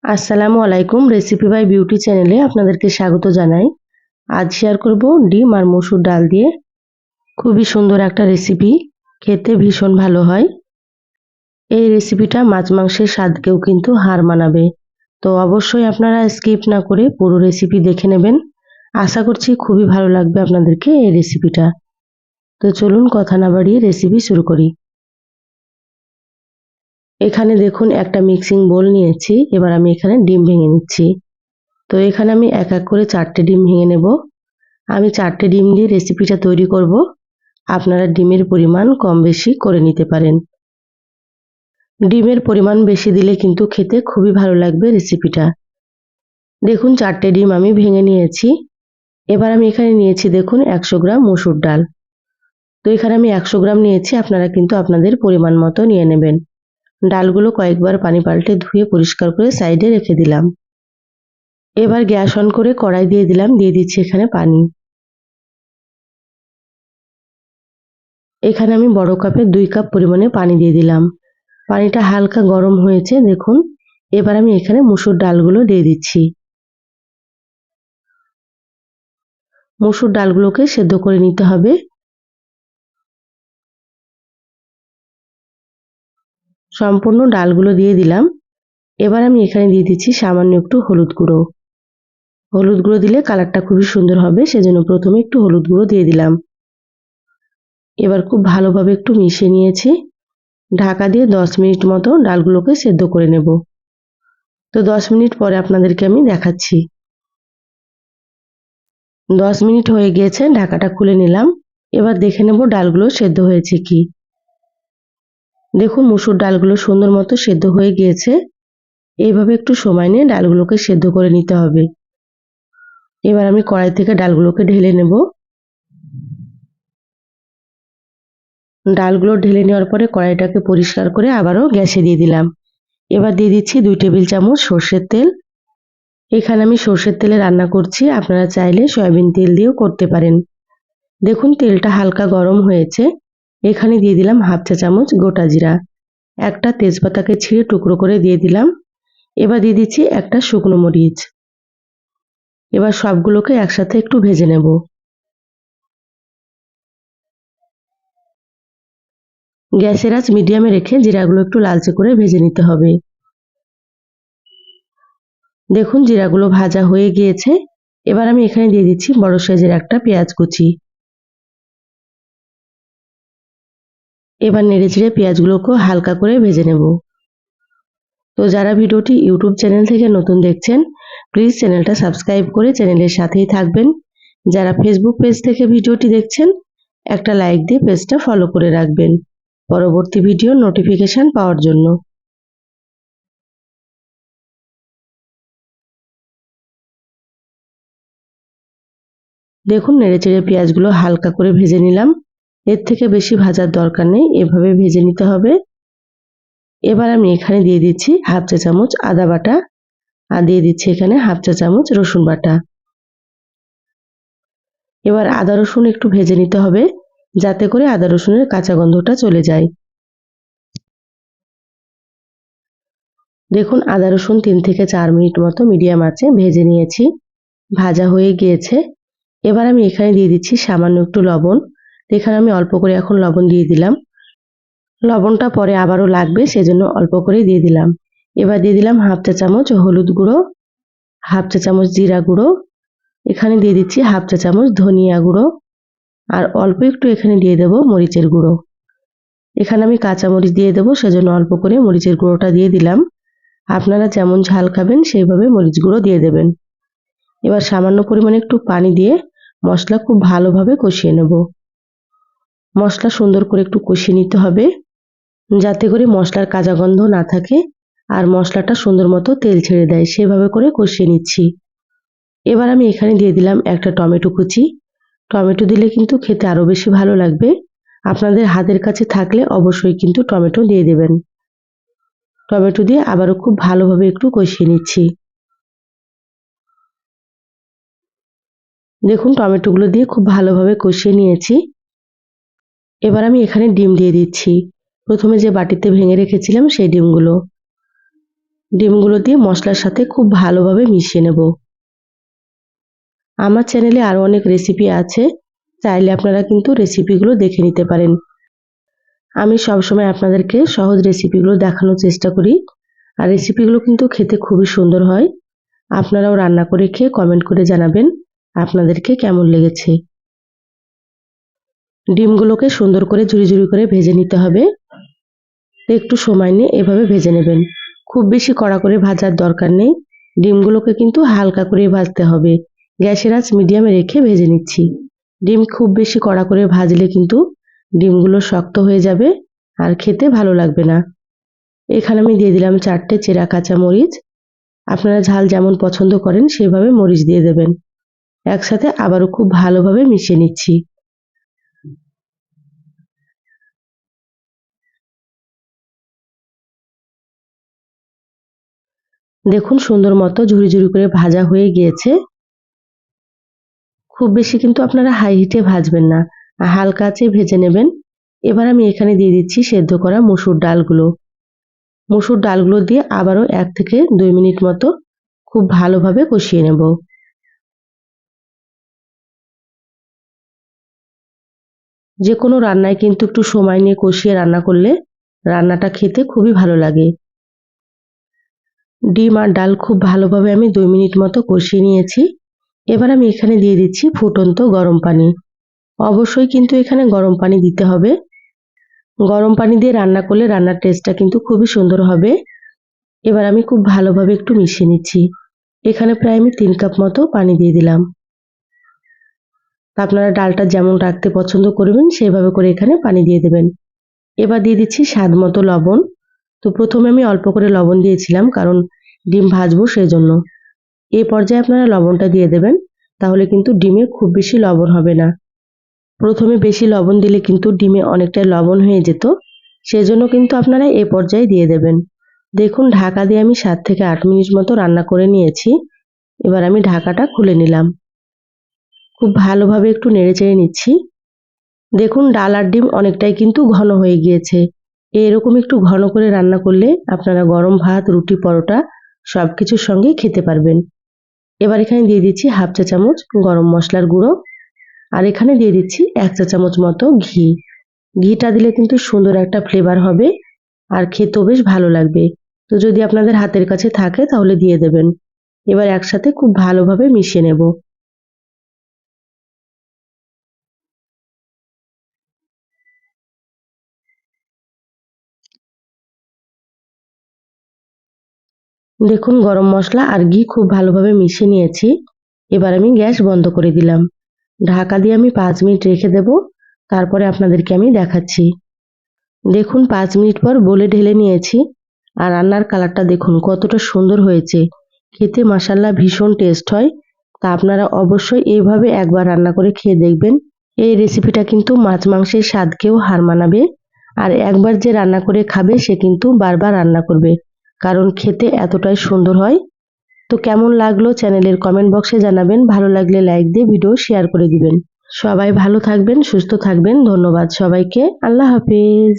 আসসালামু আলাইকুম। Recipe by beauty চ্যানেলে আপনাদেরকে স্বাগত জানাই। আজ শেয়ার করব ডিম আর মসুর ডাল দিয়ে খুবই সুন্দর একটা রেসিপি, খেতে ভীষণ ভালো হয়। এই রেসিপিটা মাছ মাংসের স্বাদকেও কিন্তু হার মানাবে। তো অবশ্যই আপনারা স্কিপ না করে পুরো রেসিপি দেখে নেবেন। আশা করছি খুবই ভালো লাগবে আপনাদেরকে এই রেসিপিটা। তো চলুন কথা না বাড়িয়ে রেসিপি শুরু করি। এখানে দেখুন একটা মিক্সিং বোল নিয়েছি। এবার আমি এখানে ডিম ভেঙে নিচ্ছি। তো এখানে আমি এক এক করে 4টে ডিম ভেঙে নেব। আমি 4টে ডিম দিয়ে রেসিপিটা তৈরি করব। আপনারা ডিমের পরিমাণ কম বেশি করে নিতে পারেন। ডিমের পরিমাণ বেশি দিলে কিন্তু খেতে খুবই ভালো লাগবে রেসিপিটা। দেখুন 4টে ডিম আমি ভেঙে নিয়েছি। এবার আমি এখানে নিয়েছি দেখুন 100 গ্রাম মসুর ডাল। তো এখানে আমি 100 গ্রাম নিয়েছি, আপনারা কিন্তু আপনাদের পরিমাণ মতো নিয়ে নেবেন। ডালগুলো কয়েকবার পানি পাল্টে ধুয়ে পরিষ্কার করে সাইডে রেখে দিলাম। এবার গ্যাস অন করে কড়াই দিয়ে দিলাম, দিয়ে দিচ্ছি এখানে পানি। এখানে আমি বড় কাপে 2 কাপ পরিমাণে পানি দিয়ে দিলাম। পানিটা হালকা গরম হয়েছে দেখুন। এবার আমি এখানে মসুর ডালগুলো দিয়ে দিচ্ছি। মসুর ডালগুলোকে সেদ্ধ করে নিতে হবে। সম্পূর্ণ ডালগুলো দিয়ে দিলাম। এবার আমি এখানে দিয়ে দিচ্ছি সামান্য একটু হলুদ গুঁড়ো। হলুদ গুঁড়ো দিলে কালারটা খুবই সুন্দর হবে, সেজন্য প্রথমে একটু হলুদ গুঁড়ো দিয়ে দিলাম। এবার খুব ভালোভাবে একটু মিশিয়ে নিয়েছি। ঢাকা দিয়ে 10 মিনিট মতো ডালগুলোকে সেদ্ধ করে নেব। তো 10 মিনিট পরে আপনাদেরকে আমি দেখাচ্ছি। 10 মিনিট হয়ে গিয়েছে, ঢাকাটা খুলে নিলাম। এবার দেখে নেব ডালগুলো সেদ্ধ হয়েছে কি। দেখুন মসুর ডালগুলো সুন্দর মতো সেদ্ধ হয়ে গিয়েছে। এইভাবে একটু সময় নিয়ে ডালগুলোকে সেদ্ধ করে নিতে হবে। এবার আমি কড়াই থেকে ডালগুলোকে ঢেলে নেব। ডালগুলো ঢেলে নেওয়ার পরে কড়াইটাকে পরিষ্কার করে আবারও গ্যাসে দিয়ে দিলাম। এবার দিয়ে দিচ্ছি 2 টেবিল চামচ সর্ষের তেল। এখানে আমি সর্ষের তেলে রান্না করছি, আপনারা চাইলে সয়াবিন তেল দিয়েও করতে পারেন। দেখুন তেলটা হালকা গরম হয়েছে। এখানে দিয়ে দিলাম হাফ চা চামচ গোটা জিরা। একটা তেজপাতাকে ছিঁড়ে টুকরো করে দিয়ে দিলাম। এবার দিয়ে দিচ্ছি একটা শুকনো মরিচ। এবার সবগুলোকে একসাথে একটু ভেজে নেব। গ্যাসের আঁচ মিডিয়ামে রেখে জিরাগুলো একটু লালচে করে ভেজে নিতে হবে। দেখুন জিরাগুলো ভাজা হয়ে গিয়েছে। এবার আমি এখানে দিয়ে দিচ্ছি বড় সাইজের একটা পেঁয়াজ কুচি। এবার নেড়েচেড়ে পেঁয়াজগুলোকে হালকা করে ভেজে নেব। তো যারা ভিডিওটি ইউটিউব চ্যানেল থেকে নতুন দেখছেন, প্লিজ চ্যানেলটা সাবস্ক্রাইব করে চ্যানেলের সাথেই থাকবেন। যারা ফেসবুক পেজ থেকে ভিডিওটি দেখছেন, একটা লাইক দিয়ে পেজটা ফলো করে রাখবেন পরবর্তী ভিডিওর নোটিফিকেশন পাওয়ার জন্য। দেখুন নেড়েচেড়ে পেঁয়াজগুলো হালকা করে ভেজে নিলাম। এর থেকে বেশি ভাজার দরকার নেই, এভাবে ভেজে নিতে হবে। এবার আমি এখানে দিয়ে দিচ্ছি হাফ চা চামচ আদা বাটা আর দিয়ে দিচ্ছি এখানে হাফ চা চামচ রসুন বাটা। এবার আদা রসুন একটু ভেজে নিতে হবে, যাতে করে আদা রসুনের কাঁচা গন্ধটা চলে যায়। দেখুন আদা রসুন 3 থেকে 4 মিনিট মতো মিডিয়াম আঁচে ভেজে নিয়েছি। ভাজা হয়ে গিয়েছে। এবার আমি এখানে দিয়ে দিচ্ছি সামান্য একটু লবণ। এখানে আমি অল্প করে এখন লবণ দিয়ে দিলাম। লবণটা পরে আবারও লাগবে, সেজন্য অল্প করেই দিয়ে দিলাম। এবার দিয়ে দিলাম হাফ চা চামচ হলুদ গুঁড়ো, হাফ চা চামচ জিরা গুঁড়ো। এখানে দিয়ে দিচ্ছি হাফ চা চামচ ধনিয়া গুঁড়ো আর অল্প একটু এখানে দিয়ে দেব মরিচের গুঁড়ো। এখানে আমি কাঁচা মরিচ দিয়ে দেবো, সেজন্য অল্প করে মরিচের গুঁড়োটা দিয়ে দিলাম। আপনারা যেমন ঝাল খাবেন সেইভাবে মরিচ গুঁড়ো দিয়ে দেবেন। এবার সামান্য পরিমাণে একটু পানি দিয়ে মশলা খুব ভালোভাবে কষিয়ে নেব। মশলা সুন্দর করে একটু কষিয়ে নিতে হবে, যাতে করে মশলার কাঁচা গন্ধ না থাকে আর মশলাটা সুন্দর মতো তেল ছেড়ে দেয়, সেভাবে করে কষিয়ে নিচ্ছি। এবার আমি এখানে দিয়ে দিলাম একটা টমেটো কুচি। টমেটো দিলে কিন্তু খেতে আরো বেশি ভালো লাগবে। আপনাদের হাতের কাছে থাকলে অবশ্যই কিন্তু টমেটো দিয়ে দেবেন। টমেটো দিয়ে আবারও খুব ভালোভাবে একটু কষিয়ে নিচ্ছি। দেখুন টমেটোগুলো দিয়ে খুব ভালোভাবে কষিয়ে নিয়েছি। এবার আমি এখানে ডিম দিয়ে দিচ্ছি। প্রথমে যে বাটিতে ভেঙে রেখেছিলাম সেই ডিমগুলো। ডিমগুলো দিয়ে মশলার সাথে খুব ভালোভাবে মিশিয়ে নেব। আমার চ্যানেলে আরও অনেক রেসিপি আছে, চাইলে আপনারা কিন্তু রেসিপিগুলো দেখে নিতে পারেন। আমি সবসময় আপনাদেরকে সহজ রেসিপিগুলো দেখানোর চেষ্টা করি, আর রেসিপিগুলো কিন্তু খেতে খুবই সুন্দর হয়। আপনারাও রান্না করে খেয়ে কমেন্ট করে জানাবেন আপনাদেরকে কেমন লেগেছে। ডিমগুলোকে সুন্দর করে ঝুরি ঝুরি করে ভেজে নিতে হবে। একটু সময় নিয়ে এভাবে ভেজে নেবেন। খুব বেশি কড়া করে ভাজার দরকার নেই, ডিমগুলোকে কিন্তু হালকা করে ভাজতে হবে। গ্যাসের আঁচ মিডিয়ামে রেখে ভেজে নিচ্ছি। ডিম খুব বেশি কড়া করে ভাজলে কিন্তু ডিমগুলো শক্ত হয়ে যাবে আর খেতে ভালো লাগবে না। এখানে আমি দিয়ে দিলাম 4টে চেরা কাঁচা মরিচ। আপনারা ঝাল যেমন পছন্দ করেন সেভাবে মরিচ দিয়ে দেবেন। একসাথে আবারও খুব ভালোভাবে মিশিয়ে নিচ্ছি। দেখুন সুন্দর মতো ঝুরি ঝুরি করে ভাজা হয়ে গিয়েছে। খুব বেশি কিন্তু আপনারা হাই হিটে ভাজবেন না, হালকা আঁচে ভেজে নেবেন। এবার আমি এখানে দিয়ে দিচ্ছি সেদ্ধ করা মসুর ডালগুলো। মসুর ডালগুলো দিয়ে আবারও 1 থেকে 2 মিনিট মতো খুব ভালোভাবে কষিয়ে নেব। যে কোনো রান্নায় কিন্তু একটু সময় নিয়ে কষিয়ে রান্না করলে রান্নাটা খেতে খুবই ভালো লাগে। ডিম আর ডাল খুব ভালোভাবে আমি 2 মিনিট মতো কষিয়ে নিয়েছি। এবার আমি এখানে দিয়ে দিচ্ছি ফুটন্ত গরম পানি। অবশ্যই কিন্তু এখানে গরম পানি দিতে হবে। গরম পানি দিয়ে রান্না করলে রান্নার টেস্টটা কিন্তু খুবই সুন্দর হবে। এবার আমি খুব ভালোভাবে একটু মিশিয়ে নিচ্ছি। এখানে প্রায় আমি 3 কাপ মতো পানি দিয়ে দিলাম। আপনারা ডালটা যেমন রাখতে পছন্দ করবেন সেভাবে করে এখানে পানি দিয়ে দেবেন। এবার দিয়ে দিচ্ছি স্বাদ মতো লবণ। তো প্রথমে আমি অল্প করে লবণ দিয়েছিলাম, কারণ ডিম ভাজবো সেজন্য। এই পর্যায়ে আপনারা লবণটা দিয়ে দেবেন, তাহলে কিন্তু ডিমে খুব বেশি লবণ হবে না। প্রথমে বেশি লবণ দিলে কিন্তু ডিমে অনেকটাই লবণ হয়ে যেত, সেজন্য কিন্তু আপনারা এই পর্যায়ে দিয়ে দেবেন। দেখুন ঢাকা দিয়ে আমি 7 থেকে 8 মিনিট মতো রান্না করে নিয়েছি। এবার আমি ঢাকাটা খুলে নিলাম। খুব ভালোভাবে একটু নেড়েচেড়ে নিচ্ছি। দেখুন ডাল আর ডিম অনেকটাই কিন্তু ঘন হয়ে গিয়েছে। এরকম একটু ঘন করে রান্না করলে আপনারা গরম ভাত, রুটি, পরোটা সবকিছুর সঙ্গেই খেতে পারবেন। এবার এখানে দিয়ে দিচ্ছি হাফ চা চামচ গরম মশলার গুঁড়ো, আর এখানে দিয়ে দিচ্ছি 1 চা চামচ মতো ঘি। ঘিটা দিলে কিন্তু সুন্দর একটা ফ্লেভার হবে আর খেতেও বেশ ভালো লাগবে। তো যদি আপনাদের হাতের কাছে থাকে তাহলে দিয়ে দেবেন। এবার একসাথে খুব ভালোভাবে মিশিয়ে নেব। দেখুন গরম মশলা আর ঘি খুব ভালোভাবে মিশিয়ে নিয়েছি। এবার আমি গ্যাস বন্ধ করে দিলাম। ঢাকা দিয়ে আমি 5 মিনিট রেখে দেব। তারপরে আপনাদেরকে আমি দেখাচ্ছি। দেখুন 5 মিনিট পর বলে ঢেলে নিয়েছি। আর রান্নার কালারটা দেখুন কতটা সুন্দর হয়েছে। খেতে মাশাআল্লাহ ভীষণ টেস্ট হয়। তা আপনারা অবশ্যই এইভাবে একবার রান্না করে খেয়ে দেখবেন। এই রেসিপিটা কিন্তু মাছ মাংসের স্বাদকেও হার মানাবে। আর একবার যে রান্না করে খাবে সে কিন্তু বারবার রান্না করবে। কারণ খেতে এতটাই সুন্দর হয়। তো কেমন লাগলো চ্যানেলের কমেন্ট বক্সে জানাবেন। ভালো লাগলে লাইক দিয়ে ভিডিও শেয়ার করে দিবেন। সবাই ভালো থাকবেন, সুস্থ থাকবেন। ধন্যবাদ সবাইকে। আল্লাহ হাফেজ।